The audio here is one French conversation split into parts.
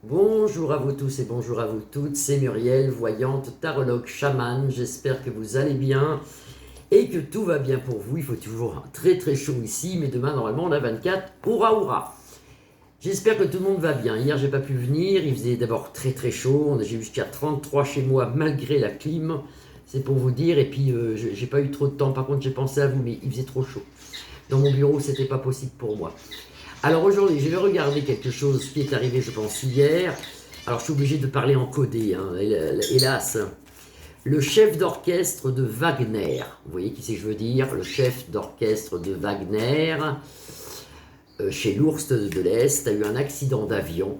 Bonjour à vous tous et bonjour à vous toutes, c'est Muriel, voyante, tarologue, chamane, j'espère que vous allez bien et que tout va bien pour vous. Il faut toujours très très chaud ici, mais demain normalement on a 24, hurrah hurrah. J'espère que tout le monde va bien. Hier j'ai pas pu venir, il faisait d'abord très très chaud, j'ai eu jusqu'à 33 chez moi malgré la clim, c'est pour vous dire, et puis j'ai pas eu trop de temps, par contre j'ai pensé à vous, mais il faisait trop chaud. Dans mon bureau c'était pas possible pour moi. Alors aujourd'hui, je vais regarder quelque chose qui est arrivé, je pense, hier. Alors je suis obligé de parler en codé, hein, hélas. Le chef d'orchestre de Wagner, vous voyez qui c'est que je veux dire, le chef d'orchestre de Wagner, chez l'Ours de l'Est, a eu un accident d'avion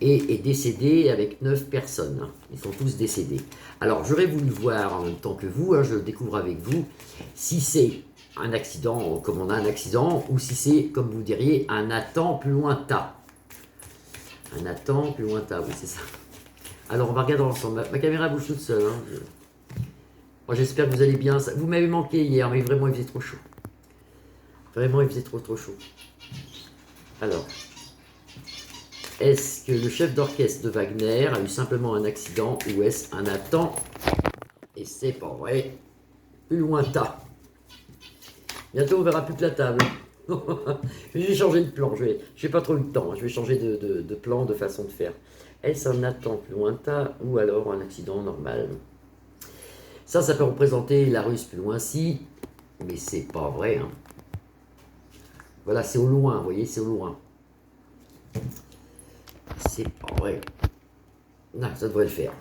et est décédé avec 9 personnes. Ils sont tous décédés. Alors j'aurais voulu voir en même temps que vous, hein, je découvre avec vous, si c'est un accident comme on a un accident, ou si c'est, comme vous diriez, un Nathan plus lointain. Un Nathan plus lointain, oui, c'est ça. Alors, on va regarder ensemble. Ma caméra bouge toute seule. Hein. Moi, j'espère que vous allez bien. Vous m'avez manqué hier, mais vraiment, il faisait trop chaud. Vraiment, il faisait trop chaud. Alors, est-ce que le chef d'orchestre de Wagner a eu simplement un accident, ou est-ce un Nathan, et c'est pas vrai, plus lointain? Bientôt, on verra plus que la table. Je vais changer de plan. Je n'ai pas trop eu de temps. Je vais changer de plan, de façon de faire. Est-ce un Nathan plus lointain ou alors un accident normal? Ça peut représenter la Russe plus loin-ci, mais c'est pas vrai. Hein. Voilà, c'est au loin, vous voyez, c'est au loin. C'est pas vrai. Non, ça devrait le faire.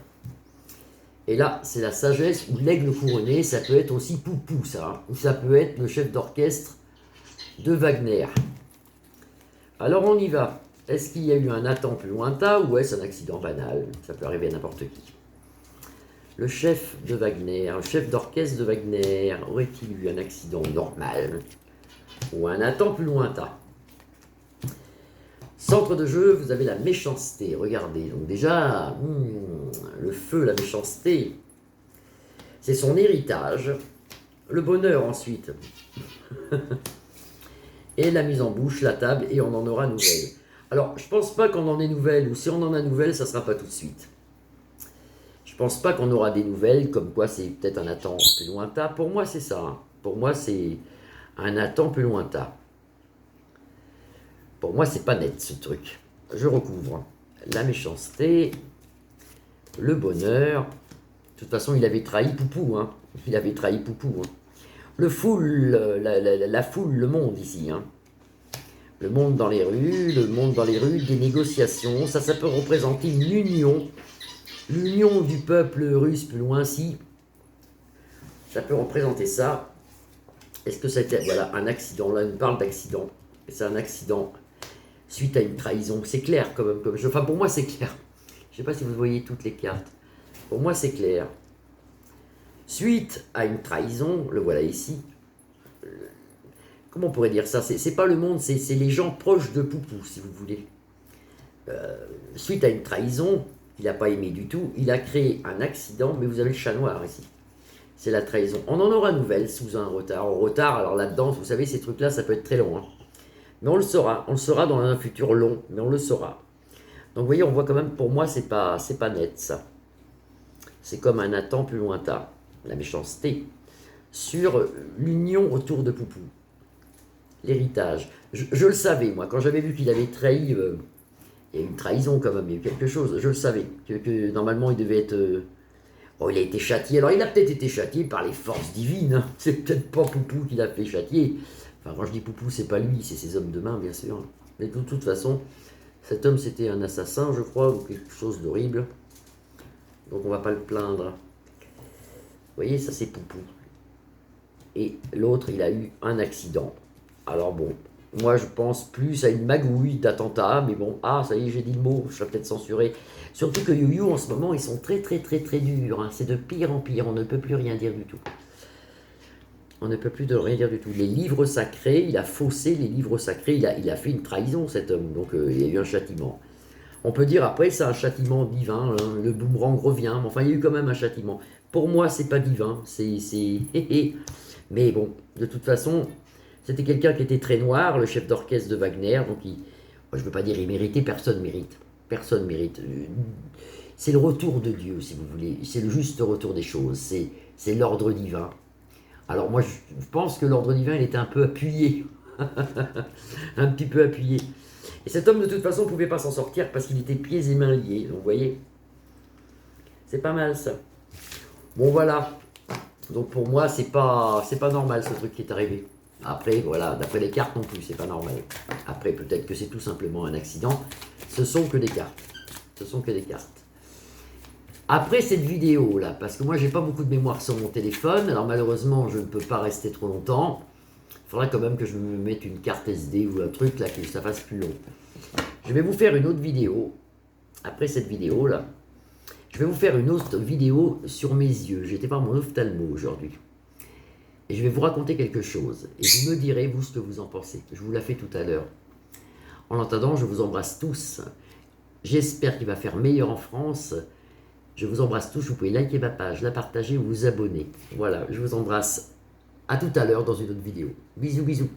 Et là, c'est la sagesse ou l'aigle couronné. Ça peut être aussi Poupou, ça. Hein. Ou ça peut être le chef d'orchestre de Wagner. Alors on y va. Est-ce qu'il y a eu un Nathan plus lointain ou est-ce un accident banal? Ça peut arriver à n'importe qui. Le chef de Wagner, le chef d'orchestre de Wagner, aurait-il eu un accident normal ou un Nathan plus lointain? Centre de jeu, vous avez la méchanceté. Regardez, donc déjà, le feu, la méchanceté, c'est son héritage. Le bonheur ensuite. Et la mise en bouche, la table, et on en aura nouvelle. Alors, je pense pas qu'on en ait nouvelles, ou si on en a nouvelles, ça sera pas tout de suite. Je pense pas qu'on aura des nouvelles, comme quoi c'est peut-être un Nathan plus lointain. Pour moi, c'est ça. Hein. Pour moi, c'est un Nathan plus lointain. Pour moi, c'est pas net, ce truc. Je recouvre. La méchanceté, le bonheur. De toute façon, il avait trahi Poupou. Hein. Il avait trahi Poupou. Hein. Le foule, la foule, le monde ici. Hein. Le monde dans les rues, des négociations. Ça peut représenter une union. L'union du peuple russe plus loin-ci. Ça peut représenter ça. Est-ce que c'était voilà, un accident? Là, on parle d'accident. C'est un accident suite à une trahison. C'est clair quand même. Enfin, pour moi, c'est clair. Je ne sais pas si vous voyez toutes les cartes. Pour moi, c'est clair. Suite à une trahison, le voilà ici. Comment on pourrait dire ça? C'est pas le monde, c'est les gens proches de Poupou, si vous voulez. Suite à une trahison, il n'a pas aimé du tout, il a créé un accident, mais vous avez le chat noir ici. C'est la trahison. On en aura nouvelle sous un retard. En retard, alors là-dedans, vous savez, ces trucs-là, ça peut être très long. Hein. Mais on le saura dans un futur long, mais on le saura. Donc vous voyez, on voit quand même, pour moi, c'est pas net ça. C'est comme un Nathan plus lointain, la méchanceté, sur l'union autour de Poupou. L'héritage. Je le savais, moi, quand j'avais vu qu'il avait trahi, il y a eu une trahison quand même, il y a eu quelque chose, je le savais, que normalement il devait être... Oh, il a été châtié, alors il a peut-être été châtié par les forces divines, hein. C'est peut-être pas Poupou qui l'a fait châtier. Enfin, quand je dis Poupou, c'est pas lui, c'est ses hommes de main, bien sûr. Mais de toute façon, cet homme c'était un assassin, je crois, ou quelque chose d'horrible. Donc on va pas le plaindre. Vous voyez, ça c'est Poupou. Et l'autre, il a eu un accident. Alors bon, moi je pense plus à une magouille d'attentat, mais bon, ça y est, j'ai dit le mot, je serais peut-être censuré. Surtout que You en ce moment, ils sont très durs, hein. C'est de pire en pire, on ne peut plus rien dire du tout. On ne peut plus rien dire du tout. Les livres sacrés, il a faussé les livres sacrés, il a fait une trahison cet homme, donc il y a eu un châtiment. On peut dire après, c'est un châtiment divin, hein, le boomerang revient, mais enfin il y a eu quand même un châtiment. Pour moi, c'est pas divin, c'est... Mais bon, de toute façon... C'était quelqu'un qui était très noir, le chef d'orchestre de Wagner, donc je ne veux pas dire il méritait, personne mérite. Personne mérite. C'est le retour de Dieu, si vous voulez. C'est le juste retour des choses. C'est l'ordre divin. Alors moi, je pense que l'ordre divin, il était un peu appuyé. Un petit peu appuyé. Et cet homme, de toute façon, ne pouvait pas s'en sortir parce qu'il était pieds et mains liés. Donc, vous voyez, c'est pas mal, ça. Bon, voilà. Donc, pour moi, c'est pas normal, ce truc qui est arrivé. Après, voilà, d'après les cartes non plus, c'est pas normal. Après, peut-être que c'est tout simplement un accident. Ce sont que des cartes. Ce sont que des cartes. Après cette vidéo là, parce que moi j'ai pas beaucoup de mémoire sur mon téléphone, alors malheureusement je ne peux pas rester trop longtemps. Il faudra quand même que je me mette une carte SD ou un truc là, que ça fasse plus long. Je vais vous faire une autre vidéo. Après cette vidéo là, je vais vous faire une autre vidéo sur mes yeux. J'étais voir mon ophtalmo aujourd'hui. Et je vais vous raconter quelque chose. Et vous me direz, vous, ce que vous en pensez. Je vous l'ai fait tout à l'heure. En attendant, je vous embrasse tous. J'espère qu'il va faire meilleur en France. Je vous embrasse tous. Vous pouvez liker ma page, la partager ou vous abonner. Voilà, je vous embrasse. À tout à l'heure dans une autre vidéo. Bisous, bisous.